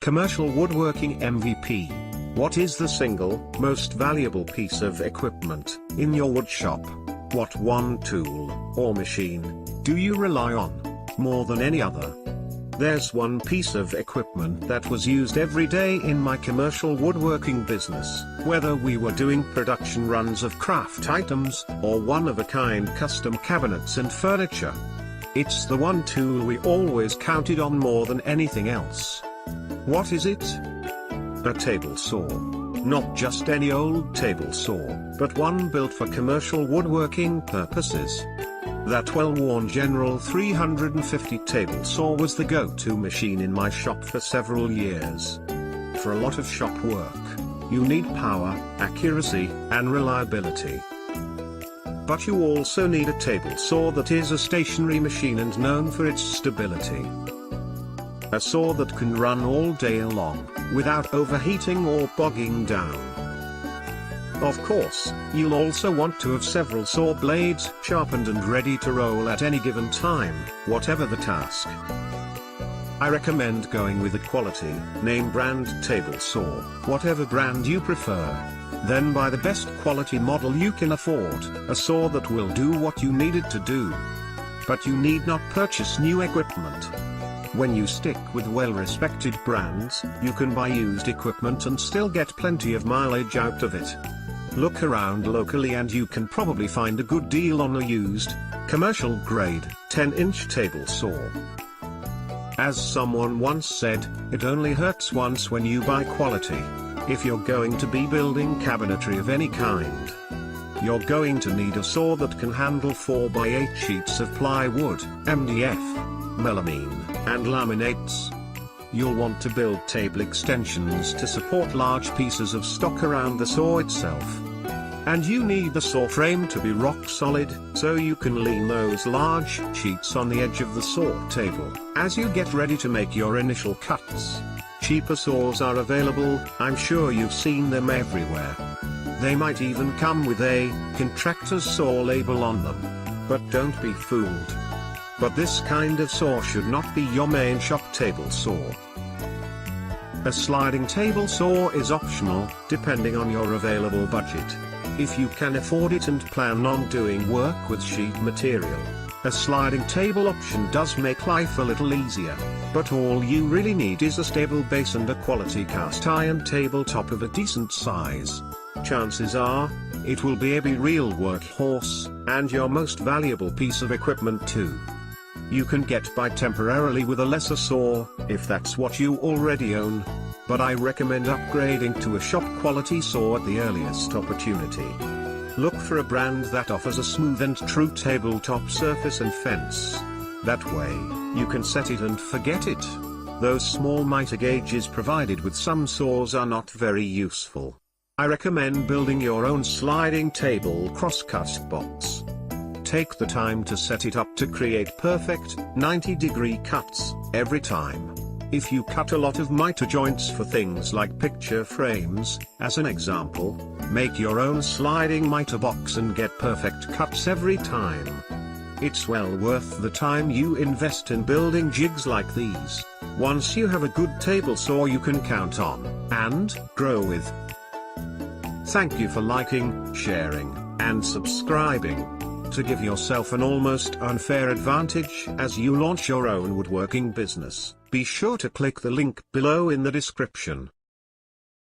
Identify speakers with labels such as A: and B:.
A: Commercial woodworking MVP. What is the single most valuable piece of equipment in your wood shop? What one tool or machine do you rely on more than any other? There's one piece of equipment that was used every day in my commercial woodworking business, whether we were doing production runs of craft items or one-of-a-kind custom cabinets and furniture. It's the one tool we always counted on more than anything else. What is it? A table saw. Not just any old table saw, but one built for commercial woodworking purposes. That well-worn General 350 table saw was the go-to machine in my shop for several years. For a lot of shop work, you need power, accuracy, and reliability. But you also need a table saw that is a stationary machine and known for its stability. A saw that can run all day long, without overheating or bogging down. Of course, you'll also want to have several saw blades sharpened and ready to roll at any given time, whatever the task. I recommend going with a quality, name brand table saw, whatever brand you prefer. Then buy the best quality model you can afford, a saw that will do what you need it to do. But you need not purchase new equipment. When you stick with well-respected brands, you can buy used equipment and still get plenty of mileage out of it. Look around locally and you can probably find a good deal on a used, commercial-grade, 10-inch table saw. As someone once said, it only hurts once when you buy quality. If you're going to be building cabinetry of any kind, you're going to need a saw that can handle 4x8 sheets of plywood, MDF, melamine, and laminates. You'll want to build table extensions to support large pieces of stock around the saw itself. And you need the saw frame to be rock solid, so you can lean those large sheets on the edge of the saw table as you get ready to make your initial cuts. Cheaper saws are available, I'm sure you've seen them everywhere. They might even come with a contractor's saw label on them. But don't be fooled. But this kind of saw should not be your main shop table saw. A sliding table saw is optional, depending on your available budget. If you can afford it and plan on doing work with sheet material, a sliding table option does make life a little easier. But all you really need is a stable base and a quality cast iron tabletop of a decent size. Chances are, it will be a real workhorse, and your most valuable piece of equipment too. You can get by temporarily with a lesser saw, if that's what you already own. But I recommend upgrading to a shop quality saw at the earliest opportunity. Look for a brand that offers a smooth and true tabletop surface and fence. That way, you can set it and forget it. Those small mitre gauges provided with some saws are not very useful. I recommend building your own sliding table crosscut box. Take the time to set it up to create perfect, 90-degree cuts, every time. If you cut a lot of mitre joints for things like picture frames, as an example, make your own sliding mitre box and get perfect cuts every time. It's well worth the time you invest in building jigs like these, once you have a good table saw you can count on, and grow with. Thank you for liking, sharing, and subscribing. To give yourself an almost unfair advantage as you launch your own woodworking business, be sure to click the link below in the description.